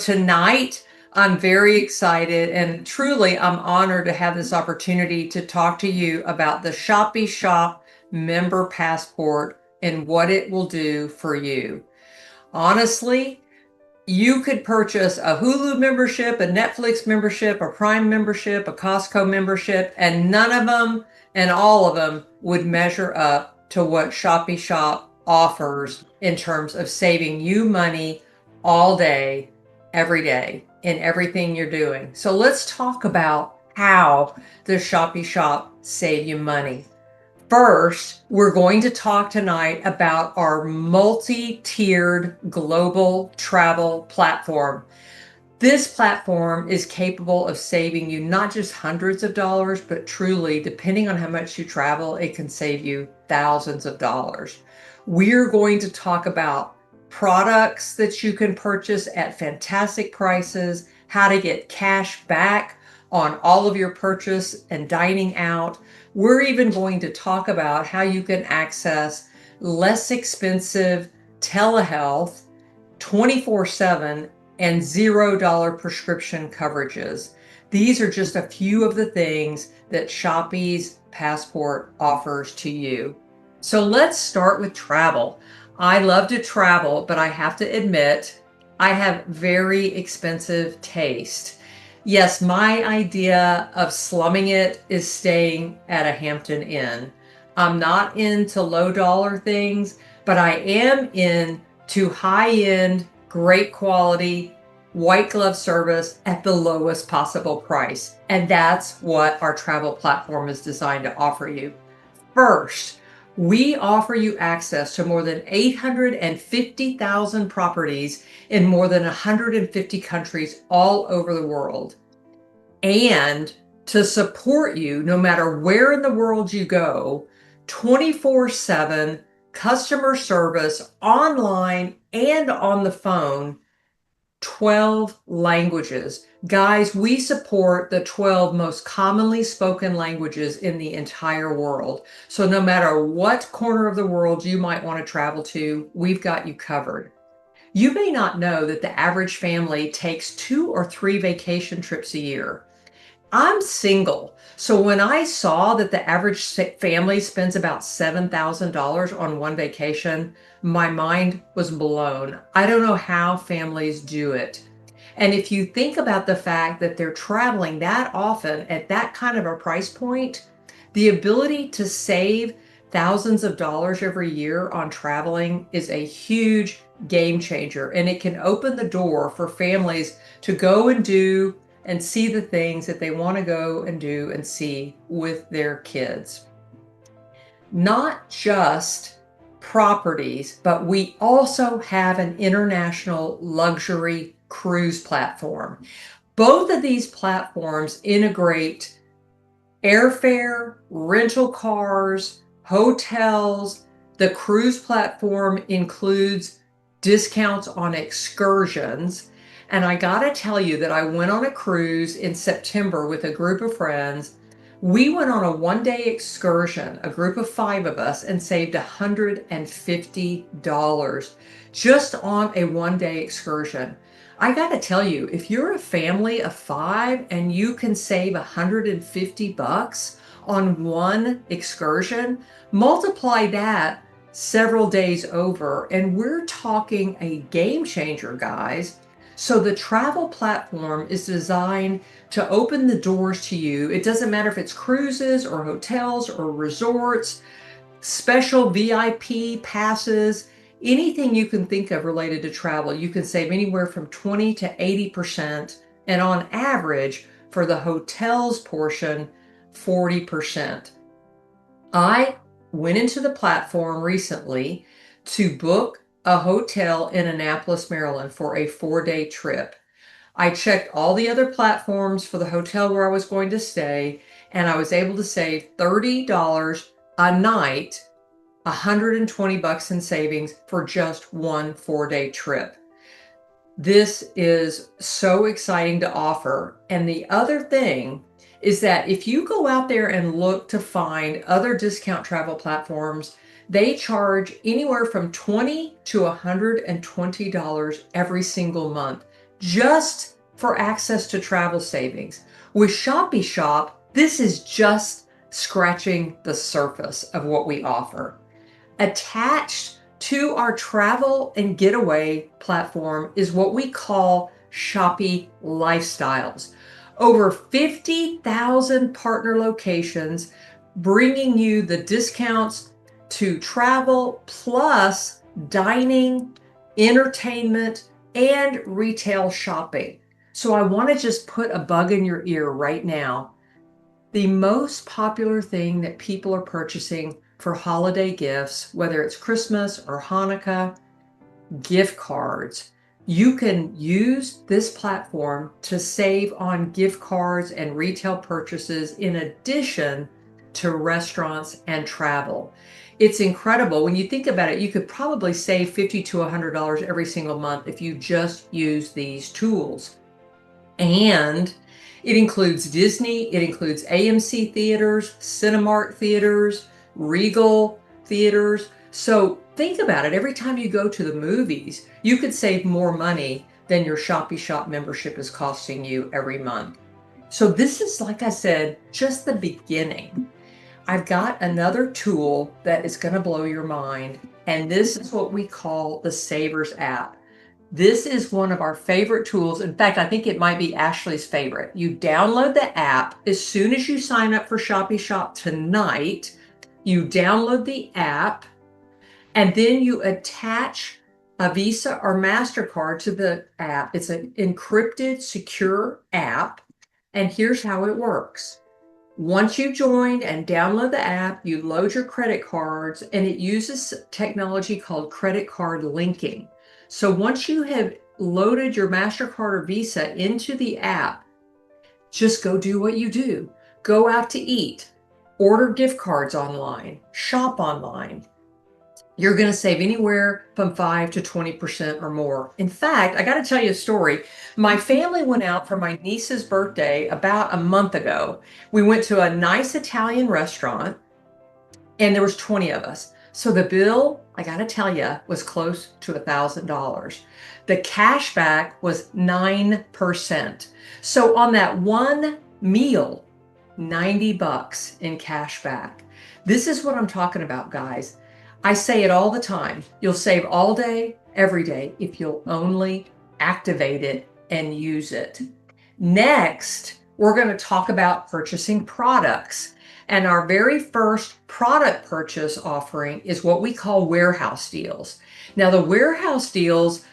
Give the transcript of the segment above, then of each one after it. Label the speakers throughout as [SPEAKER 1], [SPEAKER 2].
[SPEAKER 1] tonight, I'm very excited and truly I'm honored to have this opportunity to talk to you about the Shoppy Shop Member Passport and what it will do for you. Honestly, you could purchase a Hulu membership, a Netflix membership, a Prime membership, a Costco membership, and none of them and all of them would measure up to what Shoppy Shop offers in terms of saving you money all day, every day, in everything you're doing. So let's talk about how does Shoppy Shop save you money. First, we're going to talk tonight about our multi-tiered global travel platform. This platform is capable of saving you not just hundreds of dollars, but truly, depending on how much you travel, it can save you thousands of dollars. We're going to talk about products that you can purchase at fantastic prices, how to get cash back on all of your purchase and dining out. We're even going to talk about how you can access less expensive telehealth 24/7 and $0 prescription coverages. These are just a few of the things that Shoppy's Passport offers to you. So let's start with travel. I love to travel, but I have to admit, I have very expensive taste. Yes, my idea of slumming it is staying at a Hampton Inn. I'm not into low dollar things, but I am into high-end, great quality, white glove service at the lowest possible price. And that's what our travel platform is designed to offer you. First, we offer you access to more than 850,000 properties in more than 150 countries all over the world. And to support you, no matter where in the world you go, 24/7 customer service online and on the phone, 12 languages. Guys, we support the 12 most commonly spoken languages in the entire world. So no matter what corner of the world you might want to travel to, we've got you covered. You may not know that the average family takes 2 or 3 vacation trips a year. I'm single, so when I saw that the average family spends about $7,000 on one vacation, my mind was blown. I don't know how families do it. And if you think about the fact that they're traveling that often at that kind of a price point, the ability to save thousands of dollars every year on traveling is a huge game changer. And it can open the door for families to go and do and see the things that they want to go and do and see with their kids. Not just properties, but we also have an international luxury cruise platform. Both of these platforms integrate airfare, rental cars, hotels. The cruise platform includes discounts on excursions. And I gotta tell you that I went on a cruise in September with a group of friends. We went on a one-day excursion, a group of 5 of us, and saved $150 just on a one-day excursion. I gotta tell you, if you're a family of 5 and you can save $150 on one excursion, multiply that several days over, and we're talking a game changer, guys. So the travel platform is designed to open the doors to you. It doesn't matter if it's cruises or hotels or resorts, special VIP passes, anything you can think of related to travel. You can save anywhere from 20 to 80%, and on average for the hotels portion, 40%. I went into the platform recently to book a hotel in Annapolis, Maryland for a 4-day trip. I checked all the other platforms for the hotel where I was going to stay, and I was able to save $30 a night, $120 in savings for just one 4-day trip. This is so exciting to offer. And the other thing is that if you go out there and look to find other discount travel platforms, they charge anywhere from $20 to $120 every single month. just for access to travel savings. With Shoppy Shop, this is just scratching the surface of what we offer. Attached to our travel and getaway platform is what we call Shoppy Lifestyles. Over 50,000 partner locations bringing you the discounts to travel plus dining, entertainment, and retail shopping. So I want to just put a bug in your ear right now. The most popular thing that people are purchasing for holiday gifts, whether it's Christmas or Hanukkah, gift cards. You can use this platform to save on gift cards and retail purchases in addition to restaurants and travel. It's incredible. When you think about it, you could probably save $50 to $100 every single month if you just use these tools. And it includes Disney, it includes AMC theaters, Cinemark theaters, Regal theaters. So think about it. Every time you go to the movies, you could save more money than your Shoppy Shop membership is costing you every month. So this is, like I said, just the beginning. I've got another tool that is going to blow your mind, and this is what we call the Savers app. This is one of our favorite tools. In fact, I think it might be Ashley's favorite. You download the app as soon as you sign up for Shoppy Shop tonight. You download the app, and then you attach a Visa or Mastercard to the app. It's an encrypted, secure app, and here's how it works. Once you join and download the app, you load your credit cards, and it uses technology called credit card linking. So once you have loaded your Mastercard or Visa into the app, just go do what you do. Go out to eat, order gift cards online, shop online. You're going to save anywhere from 5 to 20% or more. In fact, I got to tell you a story. My family went out for my niece's birthday about a month ago. We went to a nice Italian restaurant, and there was 20 of us. So the bill, I got to tell you, was close to $1,000. The cash back was 9%. So on that one meal, $90 in cash back. This is what I'm talking about, guys. I say it all the time. You'll save all day, every day, if you'll only activate it and use it. Next, we're going to talk about purchasing products. And our very first product purchase offering is what we call warehouse deals. Now, the warehouse deals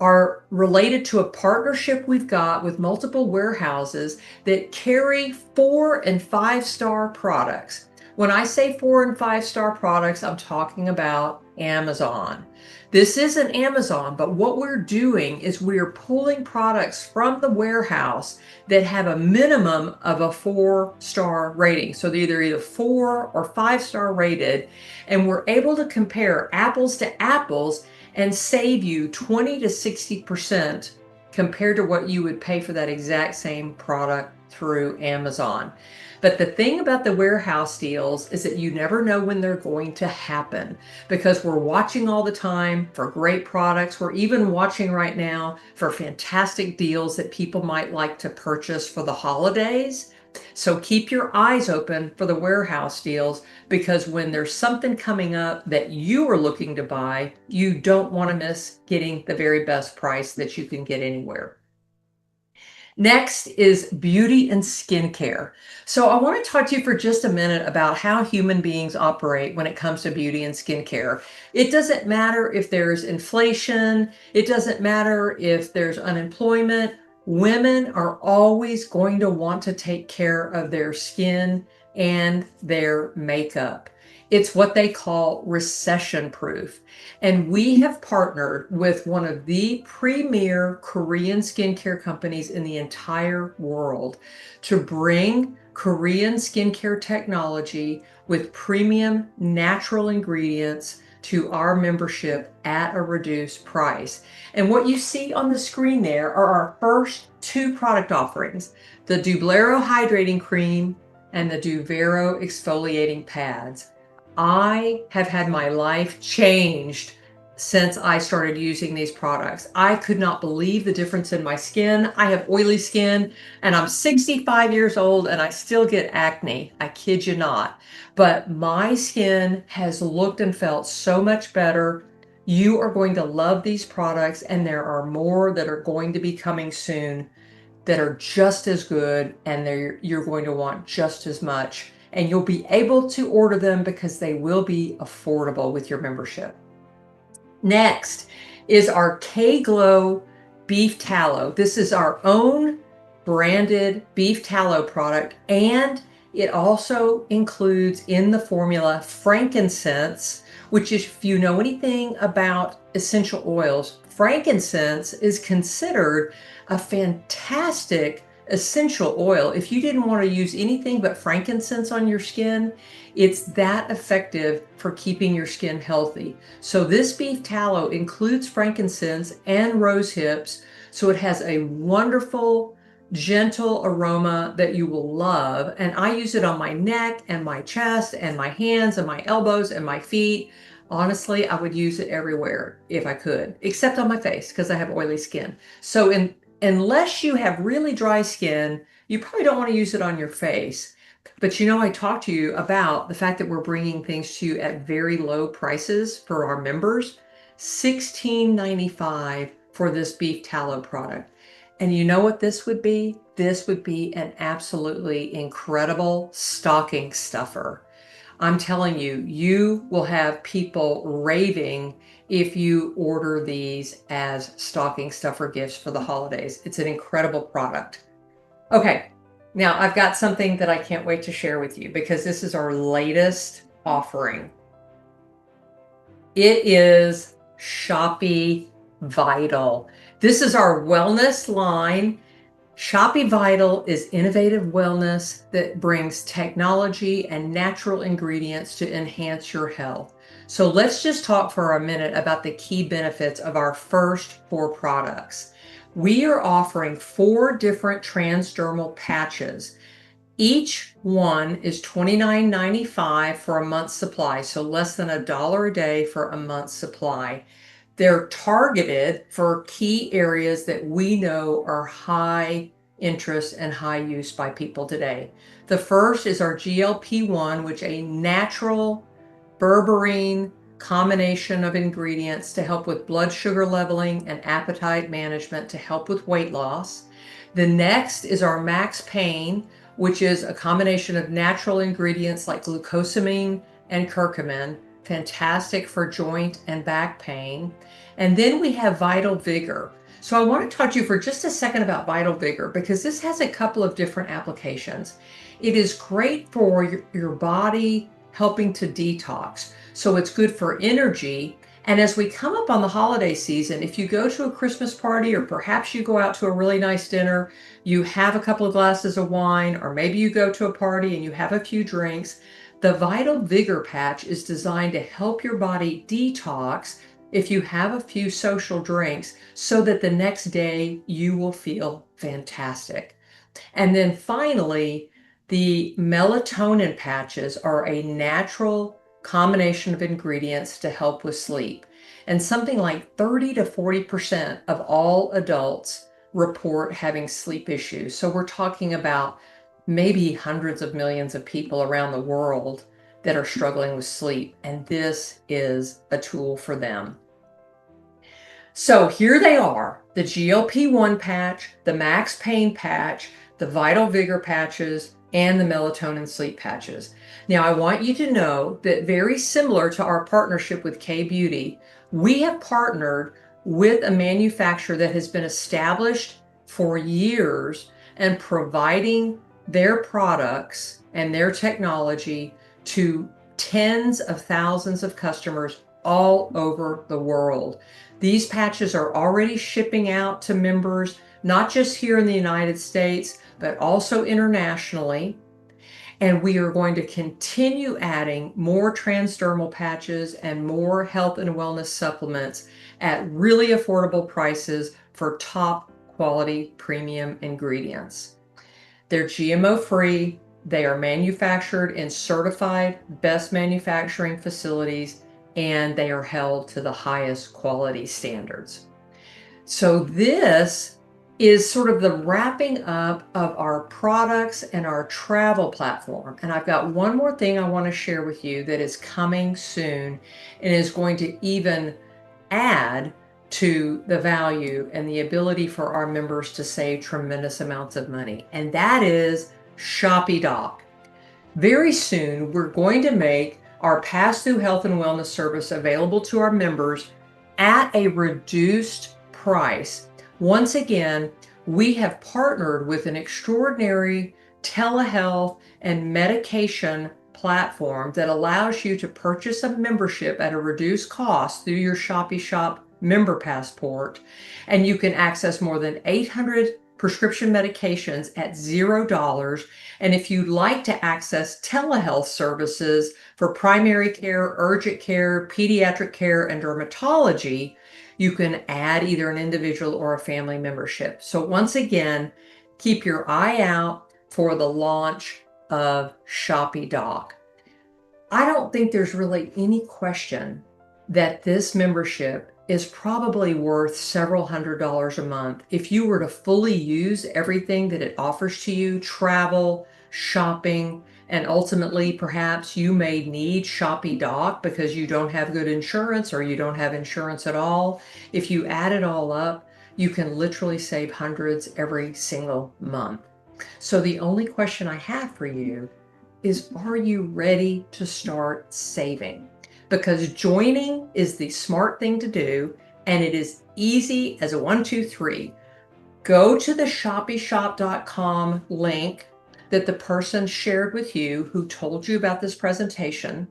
[SPEAKER 1] are related to a partnership we've got with multiple warehouses that carry 4- and 5-star products. When I say 4- and 5-star products, I'm talking about Amazon. This isn't Amazon, but what we're doing is we're pulling products from the warehouse that have a minimum of a 4-star rating. So they're either 4 or 5-star rated, and we're able to compare apples to apples and save you 20 to 60% compared to what you would pay for that exact same product through Amazon. But the thing about the warehouse deals is that you never know when they're going to happen, because we're watching all the time for great products. We're even watching right now for fantastic deals that people might like to purchase for the holidays. So keep your eyes open for the warehouse deals, because when there's something coming up that you are looking to buy, you don't want to miss getting the very best price that you can get anywhere. Next is beauty and skincare. So I want to talk to you for just a minute about how human beings operate when it comes to beauty and skincare. It doesn't matter if there's inflation, it doesn't matter if there's unemployment. Women are always going to want to take care of their skin and their makeup. It's what they call recession proof. And we have partnered with one of the premier Korean skincare companies in the entire world to bring Korean skincare technology with premium natural ingredients to our membership at a reduced price. And what you see on the screen there are our first 2 product offerings, the Dublero Hydrating Cream and the Duvero Exfoliating Pads. I have had my life changed since I started using these products. I could not believe the difference in my skin. I have oily skin and I'm 65 years old and I still get acne. I kid you not. But my skin has looked and felt so much better. You are going to love these products, and there are more that are going to be coming soon that are just as good, and you're going to want just as much. And you'll be able to order them because they will be affordable with your membership. Next is our K-Glow beef tallow. This is our own branded beef tallow product, and it also includes in the formula frankincense, which is, if you know anything about essential oils, frankincense is considered a fantastic essential oil. If you didn't want to use anything but frankincense on your skin, it's that effective for keeping your skin healthy. So this beef tallow includes frankincense and rose hips, so it has a wonderful, gentle aroma that you will love. And I use it on my neck and my chest and my hands and my elbows and my feet. Honestly, I would use it everywhere if I could, except on my face because I have oily skin. So unless you have really dry skin, you probably don't want to use it on your face. But I talked to you about the fact that we're bringing things to you at very low prices for our members. $16.95 for this beef tallow product. And you know what this would be? This would be an absolutely incredible stocking stuffer. I'm telling you, you will have people raving if you order these as stocking stuffer gifts for the holidays. It's an incredible product. Okay, now I've got something that I can't wait to share with you because this is our latest offering. It is Shoppy Vital. This is our wellness line. Shoppy Vital is innovative wellness that brings technology and natural ingredients to enhance your health. So let's just talk for a minute about the key benefits of our first 4 products. We are offering 4 different transdermal patches. Each one is $29.95 for a month's supply, so less than $1 a day for a month's supply. They're targeted for key areas that we know are high interest and high use by people today. The first is our GLP-1, which is a natural berberine combination of ingredients to help with blood sugar leveling and appetite management to help with weight loss. The next is our Max Pain, which is a combination of natural ingredients like glucosamine and curcumin, fantastic for joint and back pain. And then we have Vital Vigor. So I want to talk to you for just a second about Vital Vigor because this has a couple of different applications. It is great for your body helping to detox. So it's good for energy. And as we come up on the holiday season, if you go to a Christmas party or perhaps you go out to a really nice dinner, you have a couple of glasses of wine, or maybe you go to a party and you have a few drinks, the Vital Vigor patch is designed to help your body detox if you have a few social drinks so that the next day you will feel fantastic. And then finally, the melatonin patches are a natural combination of ingredients to help with sleep. And something like 30 to 40% of all adults report having sleep issues. So we're talking about maybe hundreds of millions of people around the world that are struggling with sleep, and this is a tool for them. So here they are, the GLP-1 patch, the Max Pain patch, the Vital Vigor patches, and the melatonin sleep patches. Now I want you to know that very similar to our partnership with K-Beauty, we have partnered with a manufacturer that has been established for years and providing their products and their technology to tens of thousands of customers all over the world. These patches are already shipping out to members, not just here in the United States, but also internationally. And we are going to continue adding more transdermal patches and more health and wellness supplements at really affordable prices for top quality premium ingredients. They're GMO free. They are manufactured in certified best manufacturing facilities, and they are held to the highest quality standards. So this is sort of the wrapping up of our products and our travel platform. And I've got one more thing I want to share with you that is coming soon and is going to even add to the value and the ability for our members to save tremendous amounts of money. And that is Shoppy Doc. Very soon, we're going to make our pass-through health and wellness service available to our members at a reduced price. Once again, we have partnered with an extraordinary telehealth and medication platform that allows you to purchase a membership at a reduced cost through your Shoppy Shop Member Passport, and you can access more than 800 prescription medications at $0. And if you'd like to access telehealth services for primary care, urgent care, pediatric care, and dermatology, you can add either an individual or a family membership. So once again, keep your eye out for the launch of Shoppy Doc. I don't think there's really any question that this membership is probably worth several $100s a month if you were to fully use everything that it offers to you: travel, shopping, and ultimately perhaps you may need Shoppy Doc because you don't have good insurance or you don't have insurance at all. If you add it all up, you can literally save hundreds every single month. So the only question I have for you is, are you ready to start saving? Because joining is the smart thing to do, and it is easy as a 1, 2, 3. Go to the shoppyshop.com link that the person shared with you who told you about this presentation.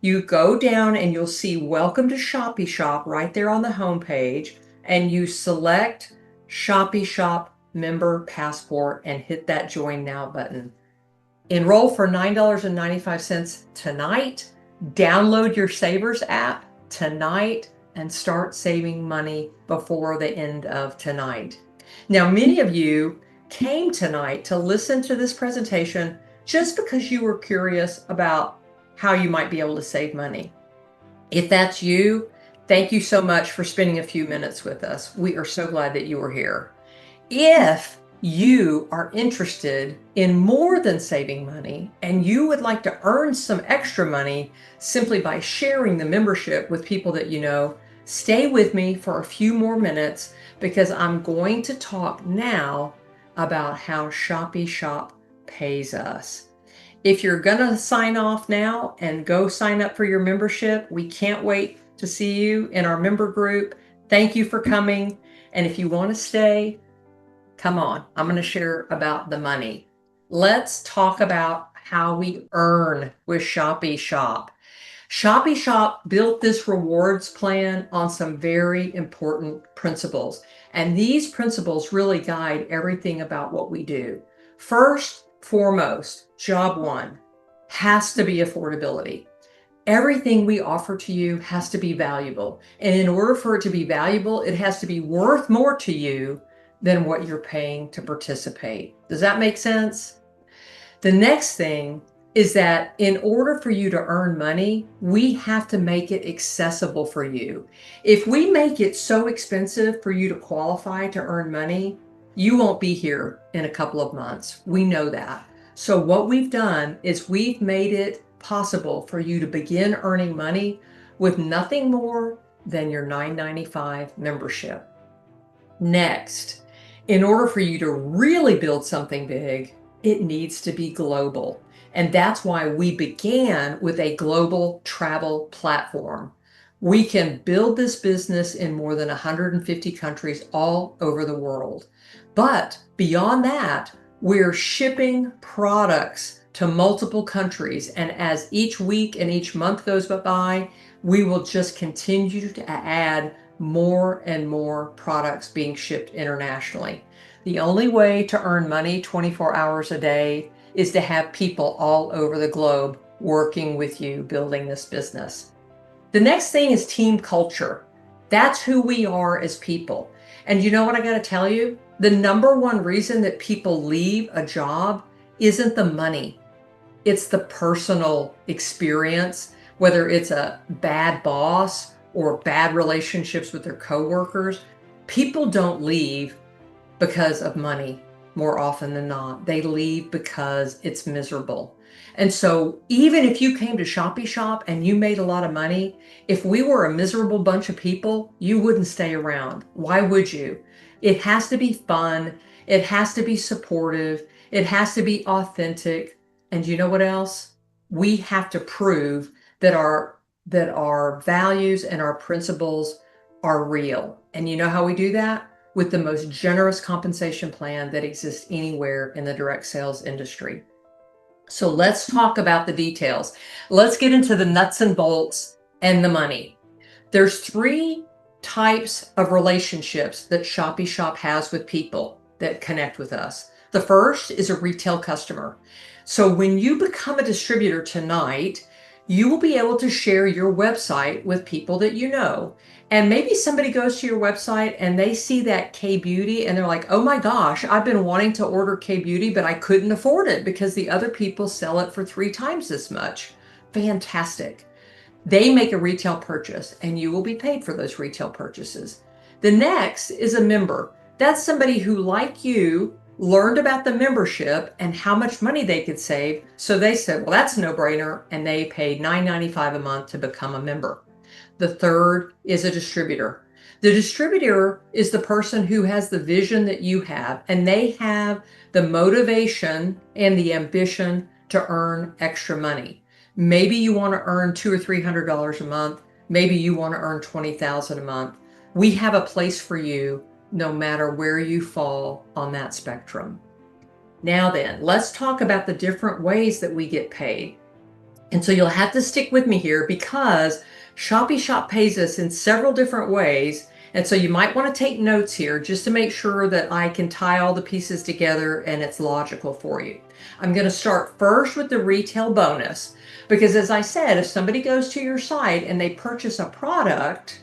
[SPEAKER 1] You go down and you'll see Welcome to Shoppy Shop right there on the homepage, and you select Shoppy Shop Member Passport and hit that Join Now button. Enroll for $9.95 tonight. Download your Savers app tonight and start saving money before the end of tonight. Now, many of you came tonight to listen to this presentation just because you were curious about how you might be able to save money. If that's you, thank you so much for spending a few minutes with us. We are so glad that you were here. If you are interested in more than saving money and you would like to earn some extra money simply by sharing the membership with people that you know, stay with me for a few more minutes because I'm going to talk now about how Shoppy Shop pays us. If you're going to sign off now and go sign up for your membership, we can't wait to see you in our member group. Thank you for coming. And if you want to stay, come on, I'm going to share about the money. Let's talk about how we earn with Shoppy Shop. Shoppy Shop built this rewards plan on some very important principles. And these principles really guide everything about what we do. First, foremost, job one has to be affordability. Everything we offer to you has to be valuable. And in order for it to be valuable, it has to be worth more to you than what you're paying to participate. Does that make sense? The next thing is that in order for you to earn money, we have to make it accessible for you. If we make it so expensive for you to qualify to earn money, you won't be here in a couple of months. We know that. So what we've done is we've made it possible for you to begin earning money with nothing more than your $9.95 membership. Next, in order for you to really build something big, it needs to be global. And that's why we began with a global travel platform. We can build this business in more than 150 countries all over the world. But beyond that, we're shipping products to multiple countries. And as each week and each month goes by, we will just continue to add more and more products being shipped internationally. The only way to earn money 24 hours a day is to have people all over the globe working with you, building this business. The next thing is team culture. That's who we are as people. And you know what I got to tell you? The number one reason that people leave a job isn't the money. It's the personal experience whether it's a bad boss or bad relationships with their coworkers, people don't leave because of money more often than not. They leave because it's miserable. And so even if you came to Shoppy Shop and you made a lot of money, if we were a miserable bunch of people, you wouldn't stay around. Why would you? It has to be fun. It has to be supportive. It has to be authentic. And you know what else? We have to prove that our values and our principles are real. And you know how we do that? With the most generous compensation plan that exists anywhere in the direct sales industry. So let's talk about the details. Let's get into the nuts and bolts and the money. There's 3 types of relationships that Shoppy Shop has with people that connect with us. The first is a retail customer. So when you become a distributor tonight, you will be able to share your website with people that you know. And maybe somebody goes to your website and they see that K-Beauty and they're like, oh my gosh, I've been wanting to order K-Beauty, but I couldn't afford it because the other people sell it for 3 times as much. Fantastic. They make a retail purchase and you will be paid for those retail purchases. The next is a member. That's somebody who, like you, learned about the membership and how much money they could save. So they said, well, that's a no-brainer. And they paid $9.95 a month to become a member. The third is a distributor. The distributor is the person who has the vision that you have, and they have the motivation and the ambition to earn extra money. Maybe you want to earn $200 or $300 a month. Maybe you want to earn $20,000 a month. We have a place for you no matter where you fall on that spectrum. Now then, let's talk about the different ways that we get paid. And so you'll have to stick with me here because Shoppy Shop pays us in several different ways. And so you might want to take notes here just to make sure that I can tie all the pieces together and it's logical for you. I'm going to start first with the retail bonus because, as I said, if somebody goes to your site and they purchase a product,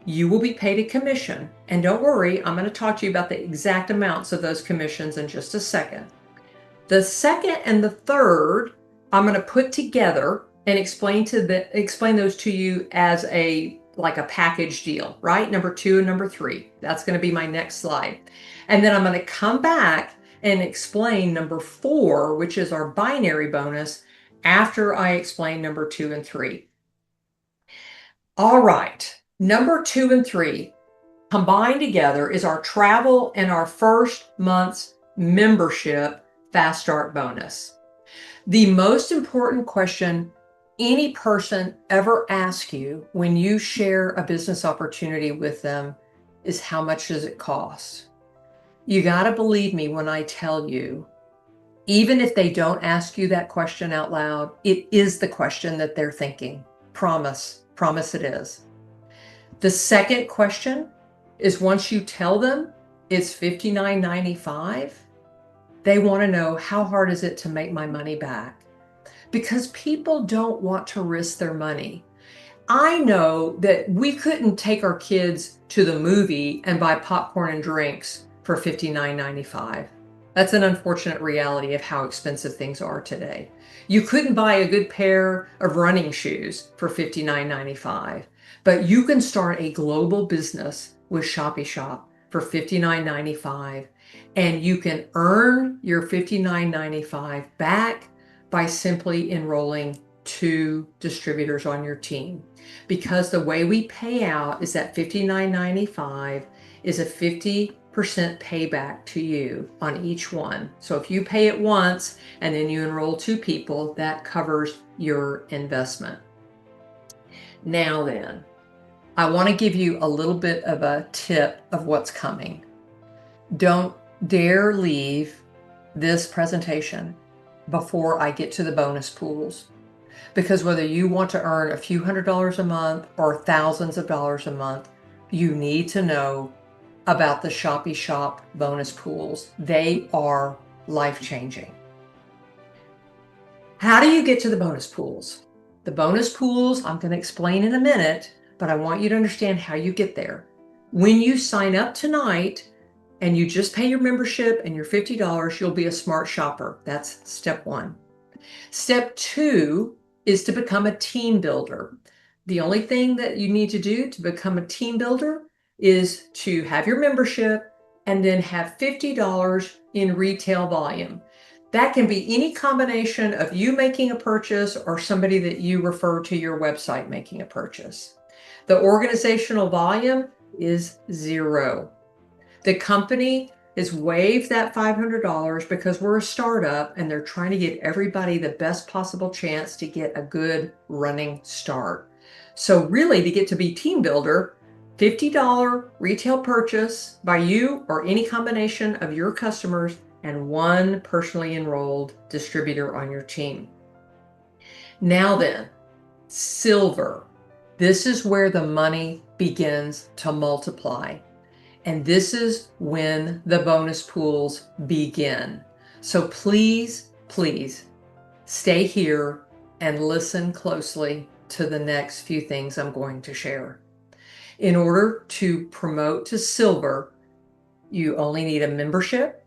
[SPEAKER 1] you will be paid a commission. And don't worry, I'm going to talk to you about the exact amounts of those commissions in just a second. The second and the third, I'm going to put together and explain those to you as like a package deal, right? Number 2 and number 3. That's going to be my next slide. And then I'm going to come back and explain number 4, which is our binary bonus, after I explain number 2 and 3. All right. Number 2 and 3 combined together is our travel and our first month's membership fast start bonus. The most important question any person ever asks you when you share a business opportunity with them is, how much does it cost? You got to believe me when I tell you, even if they don't ask you that question out loud, it is the question that they're thinking. Promise it is. The second question is, once you tell them it's $59.95, they want to know, how hard is it to make my money back? Because people don't want to risk their money. I know that we couldn't take our kids to the movie and buy popcorn and drinks for $59.95. That's an unfortunate reality of how expensive things are today. You couldn't buy a good pair of running shoes for $59.95, but you can start a global business with Shoppy Shop for $59.95, and you can earn your $59.95 back by simply enrolling 2 distributors on your team. Because the way we pay out is that $59.95 is a 50% payback to you on each one. So if you pay it once and then you enroll 2 people, that covers your investment. Now then, I want to give you a little bit of a tip of what's coming. Don't dare leave this presentation before I get to the bonus pools, because whether you want to earn a few $100s a month or thousands of dollars a month, you need to know about the Shoppy Shop bonus pools. They are life-changing. How do you get to the bonus pools? The bonus pools I'm going to explain in a minute, but I want you to understand how you get there. When you sign up tonight and you just pay your membership and your $50, you'll be a smart shopper. That's step 1. Step 2 is to become a team builder. The only thing that you need to do to become a team builder is to have your membership and then have $50 in retail volume. That can be any combination of you making a purchase or somebody that you refer to your website making a purchase. The organizational volume is 0. The company has waived that $500 because we're a startup and they're trying to give everybody the best possible chance to get a good running start. So really, to get to be team builder, $50 retail purchase by you or any combination of your customers and one personally enrolled distributor on your team. Now then, silver. This is where the money begins to multiply. And this is when the bonus pools begin. So please, please stay here and listen closely to the next few things I'm going to share. In order to promote to silver, you only need a membership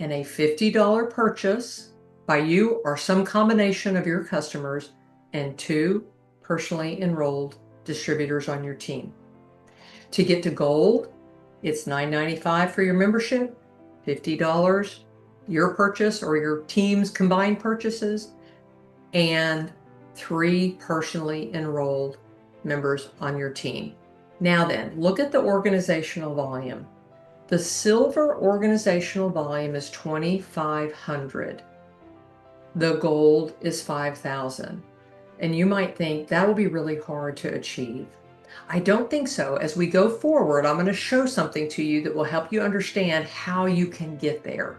[SPEAKER 1] and a $50 purchase by you or some combination of your customers and 2 personally enrolled distributors on your team. To get to gold, it's $9.95 for your membership, $50 your purchase or your team's combined purchases, and 3 personally enrolled members on your team. Now then, look at the organizational volume. The silver organizational volume is 2,500. The gold is 5,000. And you might think that will be really hard to achieve. I don't think so. As we go forward, I'm going to show something to you that will help you understand how you can get there.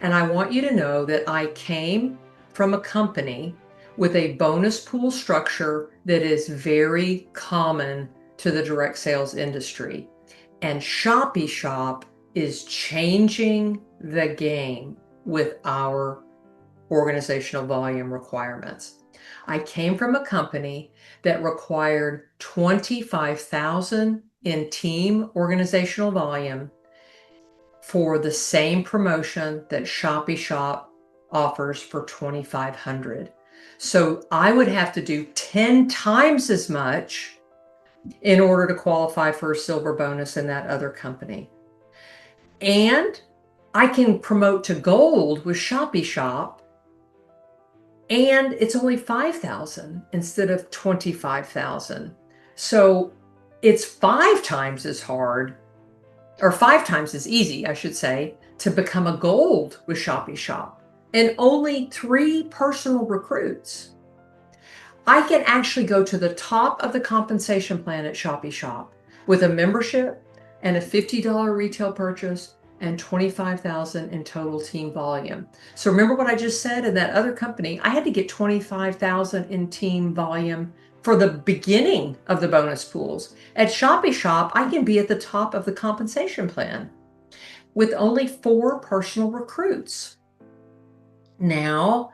[SPEAKER 1] And I want you to know that I came from a company with a bonus pool structure that is very common to the direct sales industry. And Shoppy Shop is changing the game with our organizational volume requirements. I came from a company that required 25,000 in team organizational volume for the same promotion that Shoppy Shop offers for 2,500. So I would have to do 10 times as much in order to qualify for a silver bonus in that other company. And I can promote to gold with Shoppy Shop, and it's only 5,000 instead of 25,000. So it's 5 times as hard, or 5 times as easy, I should say, to become a gold with Shoppy Shop, and only 3 personal recruits. I can actually go to the top of the compensation plan at Shoppy Shop with a membership and a $50 retail purchase and 25,000 in total team volume. So remember what I just said in that other company, I had to get 25,000 in team volume for the beginning of the bonus pools. At Shoppy Shop, I can be at the top of the compensation plan with only 4 personal recruits. Now,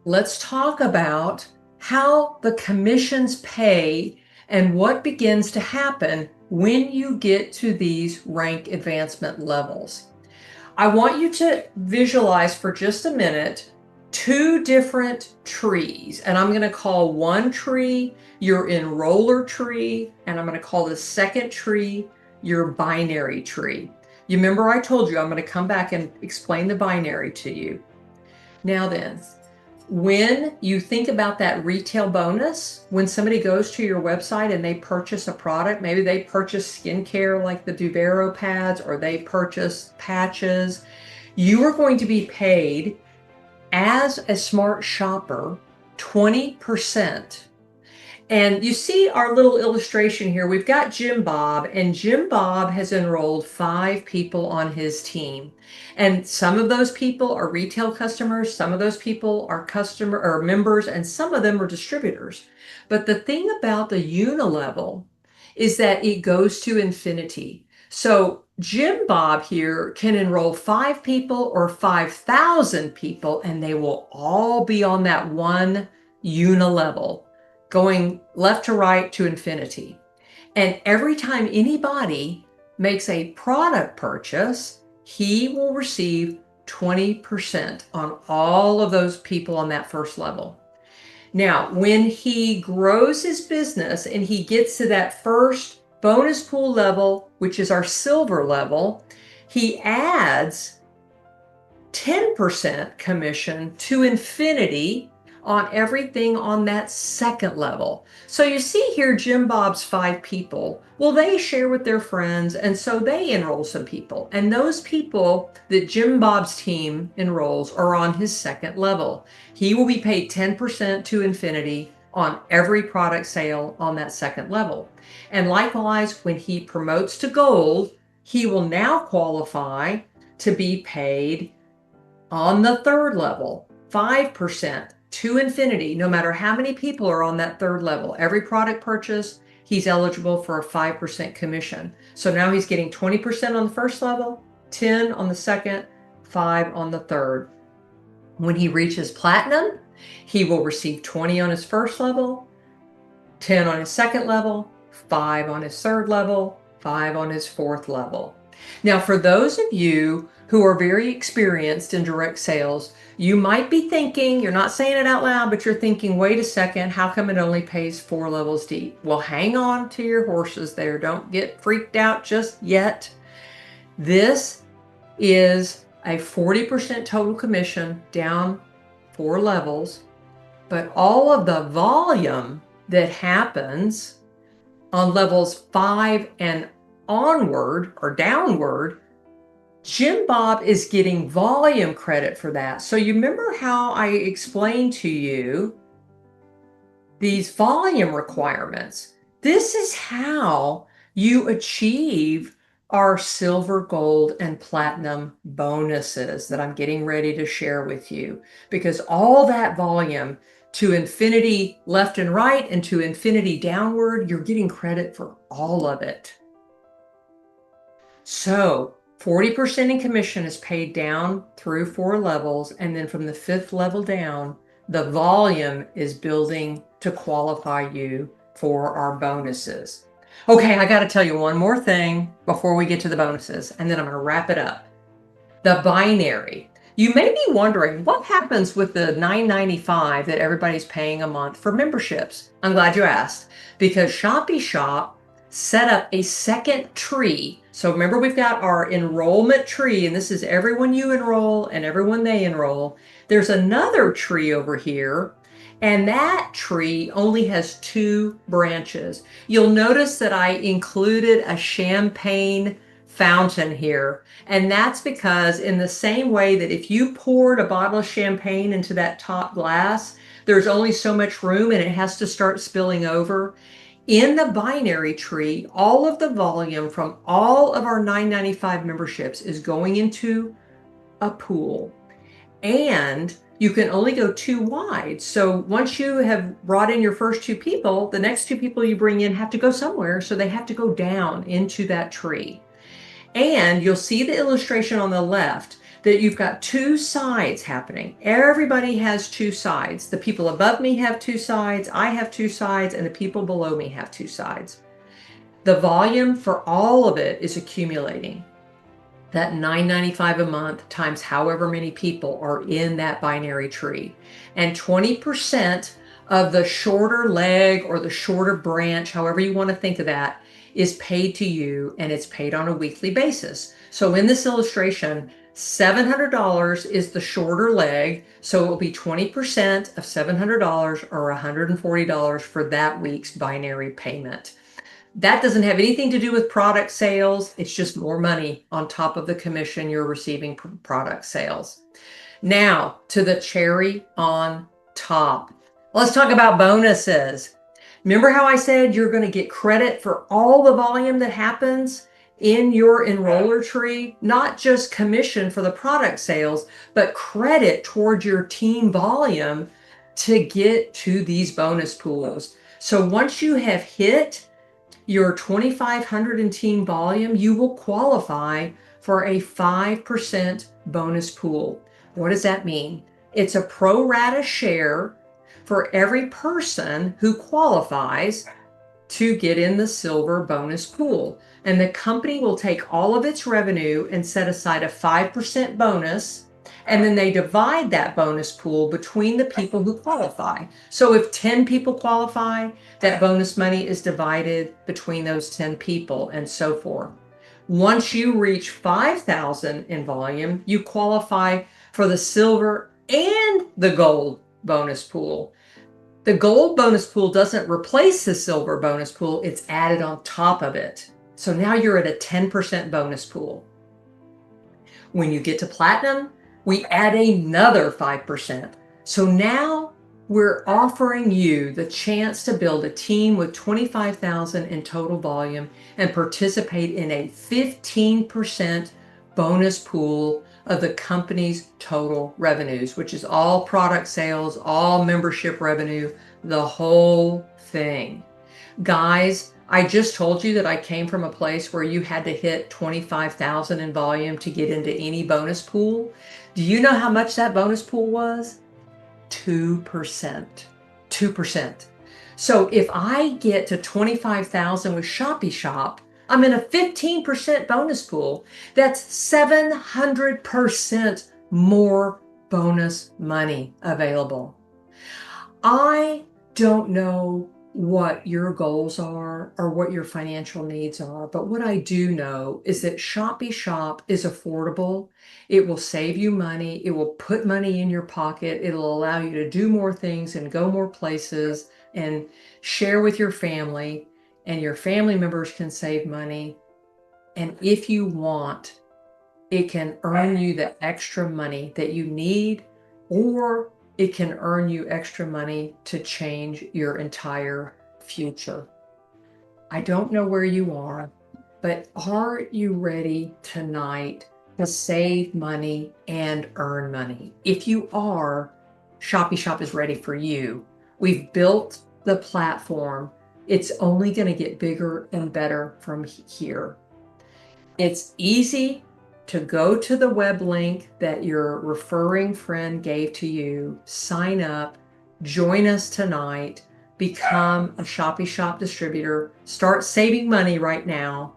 [SPEAKER 1] let's talk about how the commissions pay and what begins to happen when you get to these rank advancement levels. I want you to visualize for just a minute 2 different trees, and I'm going to call one tree your enroller tree, and I'm going to call the second tree your binary tree. You remember I told you I'm going to come back and explain the binary to you. Now then, when you think about that retail bonus, when somebody goes to your website and they purchase a product, maybe they purchase skincare like the Duvero pads, or they purchase patches, you are going to be paid as a smart shopper 20%. And you see our little illustration here. We've got Jim Bob, and Jim Bob has enrolled 5 people on his team. And some of those people are retail customers, some of those people are customer or members, and some of them are distributors. But the thing about the unilevel is that it goes to infinity. So Jim Bob here can enroll 5 people or 5,000 people, and they will all be on that one unilevel, going left to right to infinity. And every time anybody makes a product purchase, he will receive 20% on all of those people on that first level. Now, when he grows his business and he gets to that first bonus pool level, which is our silver level, he adds 10% commission to infinity on everything on that second level. So you see here, Jim Bob's 5 people. Well, they share with their friends, and so they enroll some people. And those people that Jim Bob's team enrolls are on his second level. He will be paid 10% to infinity on every product sale on that second level. And likewise, when he promotes to gold, he will now qualify to be paid on the third level, 5% to infinity, no matter how many people are on that third level. Every product purchase, he's eligible for a 5% commission. So now he's getting 20% on the first level, 10 on the second, 5 on the third. When he reaches platinum, he will receive 20 on his first level, 10 on his second level, 5 on his third level, 5 on his fourth level. Now, for those of you who are very experienced in direct sales, you might be thinking, you're not saying it out loud, but you're thinking, wait a second, how come it only pays 4 levels deep? Well, hang on to your horses there. Don't get freaked out just yet. This is a 40% total commission down 4 levels, but all of the volume that happens on levels 5 and onward or downward, Jim Bob is getting volume credit for that. So you remember how I explained to you these volume requirements? This is how you achieve our silver, gold, and platinum bonuses that I'm getting ready to share with you, because all that volume to infinity left and right and to infinity downward, you're getting credit for all of it. So 40% in commission is paid down through 4 levels, and then from the 5th level down, the volume is building to qualify you for our bonuses. Okay, I got to tell you one more thing before we get to the bonuses, and then I'm going to wrap it up. The binary. You may be wondering what happens with the $9.95 that everybody's paying a month for memberships. I'm glad you asked, because Shoppy Shop set up a second tree. So remember, we've got our enrollment tree, and this is everyone you enroll and everyone they enroll. There's another tree over here, and that tree only has 2 branches. You'll notice that I included a champagne fountain here, and that's because in the same way that if you poured a bottle of champagne into that top glass, there's only so much room and it has to start spilling over. In the binary tree, all of the volume from all of our $9.95 memberships is going into a pool, and you can only go 2 wide. So once you have brought in your first 2 people, the next 2 people you bring in have to go somewhere, so they have to go down into that tree. And you'll see the illustration on the left that you've got 2 sides happening. Everybody has 2 sides. The people above me have 2 sides, I have 2 sides, and the people below me have 2 sides. The volume for all of it is accumulating. That $9.95 a month times however many people are in that binary tree. And 20% of the shorter leg or the shorter branch, however you want to think of that, is paid to you, and it's paid on a weekly basis. So in this illustration, $700 is the shorter leg, so it will be 20% of $700 or $140 for that week's binary payment. That doesn't have anything to do with product sales. It's just more money on top of the commission you're receiving from product sales. Now to the cherry on top. Let's talk about bonuses. Remember how I said you're going to get credit for all the volume that happens in your enroller tree? Not just commission for the product sales, but credit towards your team volume to get to these bonus pools. So once you have hit your 2,500 in team volume, you will qualify for a 5% bonus pool. What does that mean? It's a pro rata share for every person who qualifies to get in the silver bonus pool. And the company will take all of its revenue and set aside a 5% bonus And then they divide that bonus pool between the people who qualify. So if 10 people qualify, that bonus money is divided between those 10 people and so forth. Once you reach 5,000 in volume, you qualify for the silver and the gold bonus pool. The gold bonus pool doesn't replace the silver bonus pool, it's added on top of it. So now you're at a 10% bonus pool. When you get to platinum, we add another 5%. So now we're offering you the chance to build a team with 25,000 in total volume and participate in a 15% bonus pool of the company's total revenues, which is all product sales, all membership revenue, the whole thing. Guys, I just told you that I came from a place where you had to hit 25,000 in volume to get into any bonus pool. Do you know how much that bonus pool was? 2%. 2%. So if I get to 25,000 with Shoppy Shop, I'm in a 15% bonus pool. That's 700% more bonus money available. I don't know what your goals are or what your financial needs are, but what I do know is that Shoppy Shop is affordable. It will save you money. It will put money in your pocket. It'll allow you to do more things and go more places and share with your family, and your family members can save money. And if you want, it can earn you the extra money that you need, or it can earn you extra money to change your entire future. I don't know where you are, but are you ready tonight to save money and earn money? If you are, Shoppy Shop is ready for you. We've built the platform. It's only going to get bigger and better from here. It's easy to go to the web link that your referring friend gave to you, sign up, join us tonight, become a Shoppy Shop distributor, start saving money right now,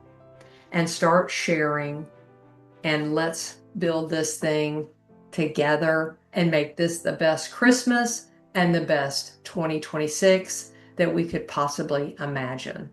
[SPEAKER 1] and start sharing. And let's build this thing together and make this the best Christmas and the best 2026 that we could possibly imagine.